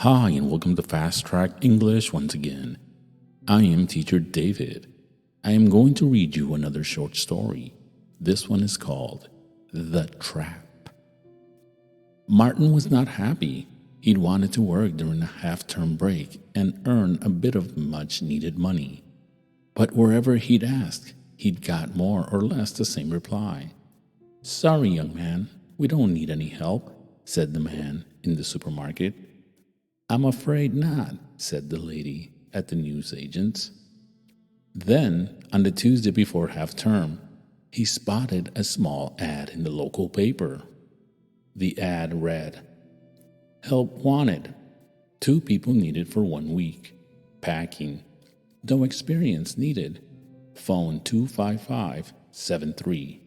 Hi, and welcome to Fast Track English once again. I am teacher David. I am going to read you another short story. This one is called Thetrap. Martin was not happy. He'd wanted to work during a half-term break and earn a bit of much-needed money. But wherever he'd asked, he'd got more or less the same reply. "Sorry, young man, we don't need any help," said the man in the supermarket. "I'm afraid not," said the lady at the newsagent's. Then, on the Tuesday before half-term, he spotted a small ad in the local paper. The ad read, "Help wanted. 2 people needed for 1 week. Packing. No experience needed. Phone 25573."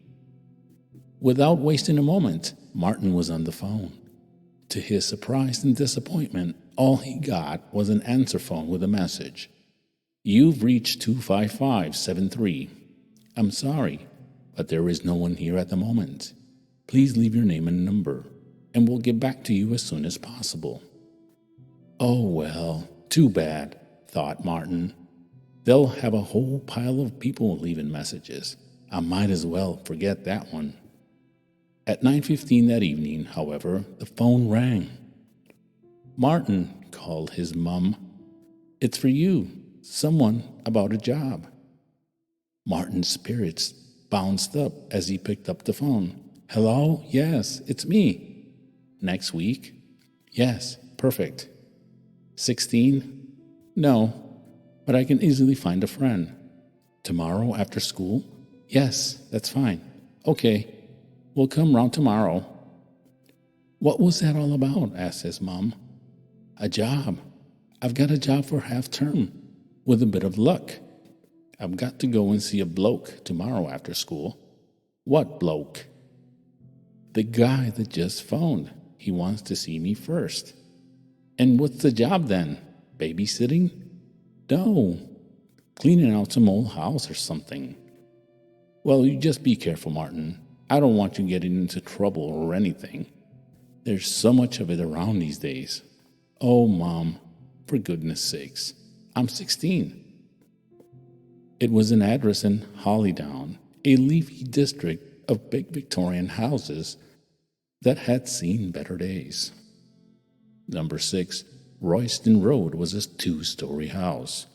Without wasting a moment, Martin was on the phone. To his surprise and disappointment, all he got was an answer phone with a message. "You've reached 25573. I'm sorry, but there is no one here at the moment. Please leave your name and number, and we'll get back to you as soon as possible." "Oh well, too bad," thought Martin. "They'll have a whole pile of people leaving messages. I might as well forget that one." At 9:15 that evening, however, the phone rang. "Martin," called his mum. "It's for you. Someone about a job." Martin's spirits bounced up as he picked up the phone. "Hello? Yes, it's me." "Next week?" "Yes, perfect." 16? "No, but I can easily find a friend." "Tomorrow after school?" "Yes, that's fine." "Okay, we'll come round tomorrow." "What was that all about?" asked his mom. "A job. I've got a job for half-term, with a bit of luck. I've got to go and see a bloke tomorrow after school." "What bloke?" "The guy that just phoned. He wants to see me first." "And what's the job then? Babysitting?" "No, cleaning out some old house or something." "Well, you just be careful, Martin. I don't want you getting into trouble or anything. There's so much of it around these days." "Oh, Mom, for goodness sakes, I'm 16. It was an address in Hollydown, a leafy district of big Victorian houses that had seen better days. Number 6, Royston Road was a 2-story house.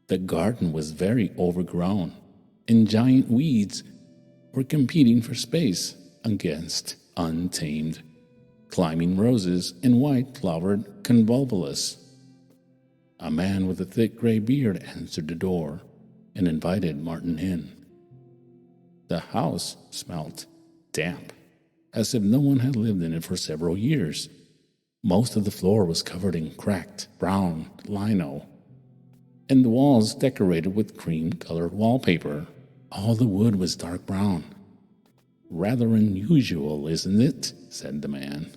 The garden was very overgrown, and giant weeds were competing for space against untamed climbing roses and white-flowered convolvulus. A man with a thick gray beard answered the door and invited Martin in. The house smelt damp, as if no one had lived in it for several years. Most of the floor was covered in cracked brown lino, and the walls decorated with cream-colored wallpaper. All the wood was dark brown. "Rather unusual, isn't it?" said the man.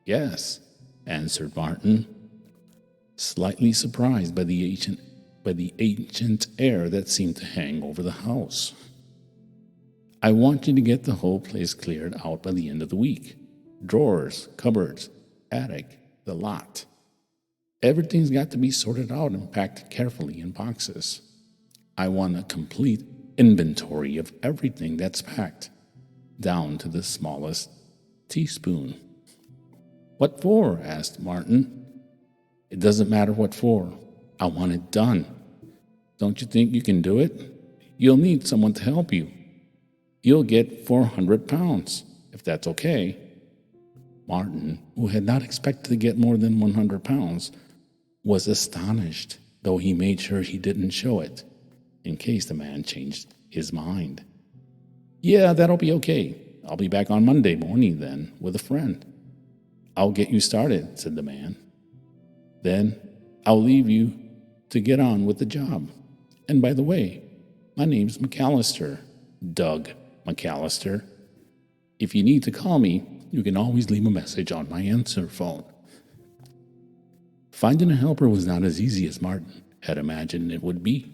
"Yes," answered Martin, slightly surprised by the ancient air that seemed to hang over the house. "I want you to get the whole place cleared out by the end of the week. Drawers, cupboards, attic, the lot. Everything's got to be sorted out and packed carefully in boxes. I want a complete inventory of everything that's packed, down to the smallest teaspoon." "What for?" asked Martin. "It doesn't matter what for. I want it done. Don't you think you can do it? You'll need someone to help you. You'll get £400, if that's okay." Martin, who had not expected to get more than £100, was astonished, though he made sure he didn't show it, in case the man changed his mind. "Yeah, that'll be okay. I'll be back on Monday morning then, with a friend." "I'll get you started," said the man. "Then I'll leave you to get on with the job. And by the way, my name's McAllister, Doug McAllister. If you need to call me, you can always leave a message on my answer phone." Finding a helper was not as easy as Martin had imagined it would be.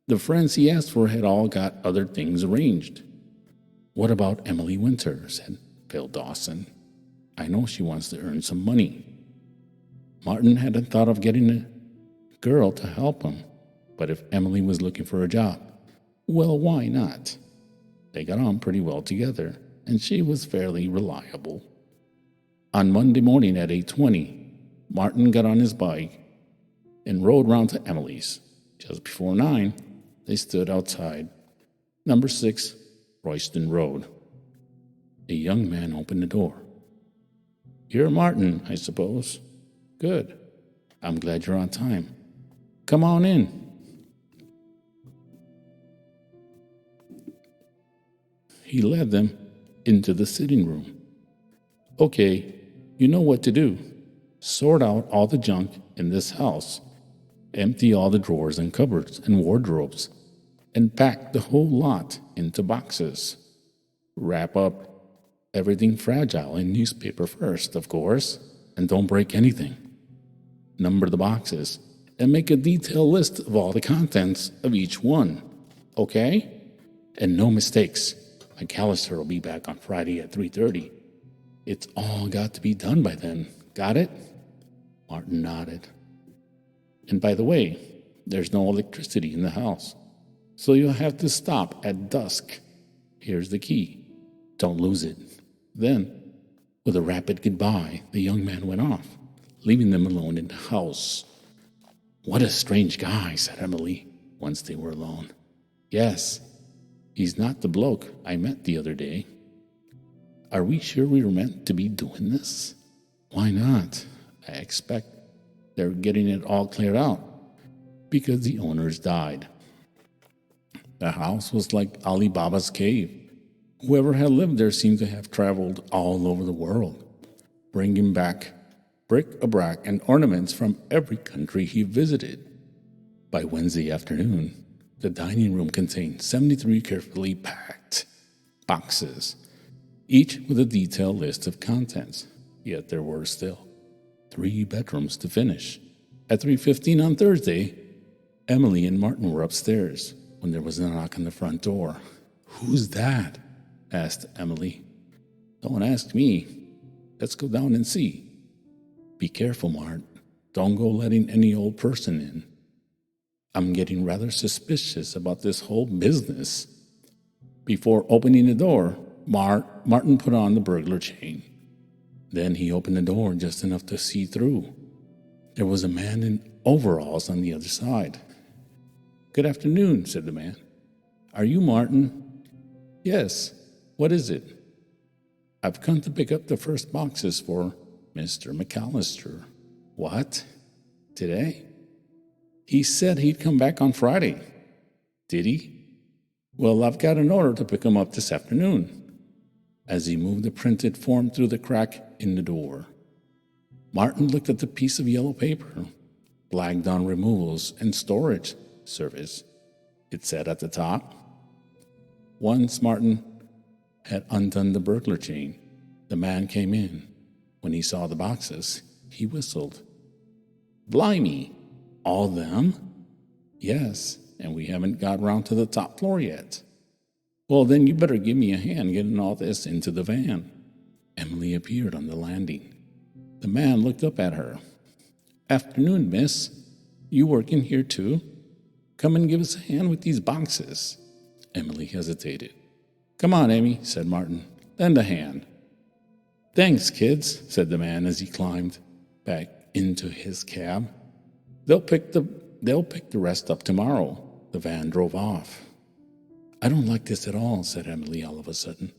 The friends he asked for had all got other things arranged. "What about Emily Winter?" said Phil Dawson. "I know she wants to earn some money." Martin hadn't thought of getting a girl to help him, but if Emily was looking for a job, well, why not? They got on pretty well together, and she was fairly reliable. On Monday morning at 8:20, Martin got on his bike and rode round to Emily's. Just before 9, they stood outside number 6 Royston Road. A young man opened the door. "You're Martin, I suppose. Good. I'm glad you're on time. Come on in." He led them into the sitting room. "Okay, you know what to do. Sort out all the junk in this house. Empty all the drawers and cupboards and wardrobes, and pack the whole lot into boxes. Wrap up everything fragile in newspaper first, of course, and don't break anything. Number the boxes, and make a detailed list of all the contents of each one. Okay? And no mistakes. McAllister will be back on Friday at 3:30. It's all got to be done by then. Got it?" Martin nodded. "And by the way, there's no electricity in the house, so you'll have to stop at dusk. Here's the key. Don't lose it." Then, with a rapid goodbye, the young man went off, leaving them alone in the house. "What a strange guy," said Emily, once they were alone. "Yes, he's not the bloke I met the other day. Are we sure we were meant to be doing this? Why not? I expect they're getting it all cleared out, because the owners died. The house was like Ali Baba's cave. Whoever had lived there seemed to have traveled all over the world, bringing back bric-a-brac and ornaments from every country he visited. By Wednesday afternoon, the dining room contained 73 carefully packed boxes, each with a detailed list of contents, yet there were still 3 bedrooms to finish. At 3:15 on Thursday, Emily and Martin were upstairs when there was a knock on the front door. "Who's that?" asked Emily. "Don't ask me. Let's go down and see." "Be careful, Mart. Don't go letting any old person in. I'm getting rather suspicious about this whole business." Before opening the door, Martin put on the burglar chain. Then he opened the door just enough to see through. There was a man in overalls on the other side. "Good afternoon," said the man. "Are you Martin?" "Yes. What is it?" "I've come to pick up the first boxes for Mr. McAllister." "What? Today?" "He said he'd come back on Friday." "Did he? Well, I've got an order to pick him up this afternoon." As he moved the printed form through the crack in the door, Martin looked at the piece of yellow paper, flagged on removals and storage service. It said at the top. Once Martin had undone the burglar chain, the man came in. When he saw the boxes, he whistled. "Blimey, all them?" "Yes, and we haven't got round to the top floor yet." "Well, then you better give me a hand getting all this into the van." Emily appeared on the landing. The man looked up at her. "Afternoon, miss. You working here too? Come and give us a hand with these boxes." Emily hesitated. "Come on, Amy," said Martin. "Lend a hand." "Thanks, kids," said the man as he climbed back into his cab. They'll pick the rest up tomorrow." The van drove off. "I don't like this at all," said Emily all of a sudden.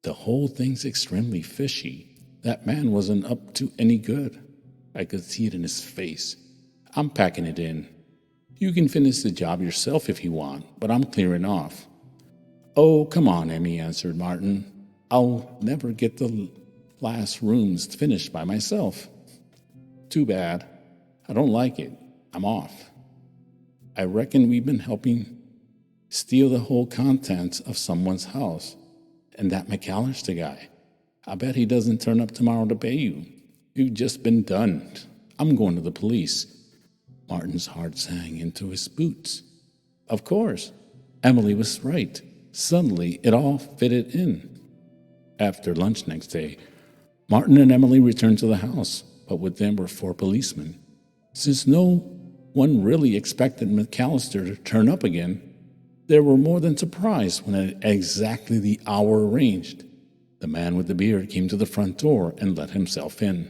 "The whole thing's extremely fishy. That man wasn't up to any good. I could see it in his face. I'm packing it in. You can finish the job yourself if you want, but I'm clearing off." "Oh, come on, Emmy," answered Martin. "I'll never get the last rooms finished by myself." "Too bad. I don't like it. I'm off. I reckon we've been helping steal the whole contents of someone's house. And that McAllister guy, I bet he doesn't turn up tomorrow to pay you. You've just been done. I'm going to the police." Martin's heart sank into his boots. Of course, Emily was right. Suddenly, it all fitted in. After lunch next day, Martin and Emily returned to the house. but with them were 4 policemen. Since no one really expected McAllister to turn up again, they were more than surprised when at exactly the hour arranged, the man with the beard came to the front door and let himself in.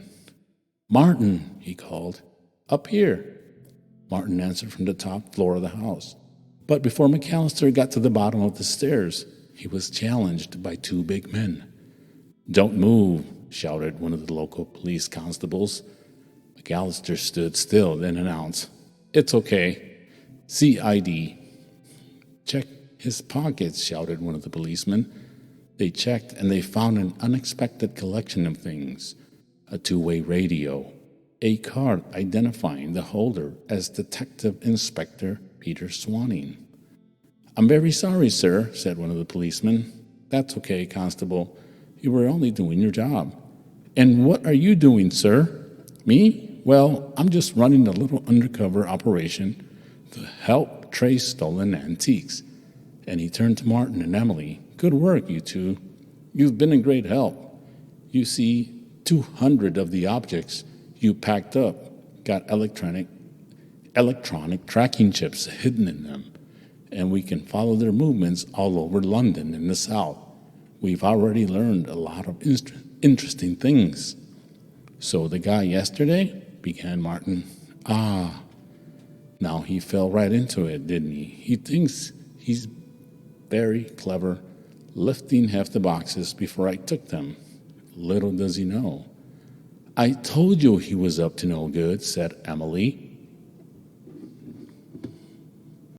"Martin," he called. "Up here." Martin answered from the top floor of the house. But before McAllister got to the bottom of the stairs, he was challenged by 2 big men. "Don't move," shouted one of the local police constables. McAllister stood still, then announced, "It's okay. See ID." "Check his pockets," shouted one of the policemen. They checked, and they found an unexpected collection of things: a 2-way radio, a card identifying the holder as Detective Inspector Peter Swanning. "I'm very sorry, sir," said one of the policemen. "That's okay, Constable. You were only doing your job." "And what are you doing, sir?" "Me? Well, I'm just running a little undercover operation to help trace stolen antiques." And he turned to Martin and Emily. "Good work, you two. You've been a great help. You see, 200 of the objects you packed up got electronic tracking chips hidden in them, and we can follow their movements all over London and the South. We've already learned a lot of interesting things." "So the guy yesterday?" began Martin. "Ah, now he fell right into it, didn't he? He thinks he's very clever, lifting half the boxes before I took them. Little does he know." "I told you he was up to no good," said Emily.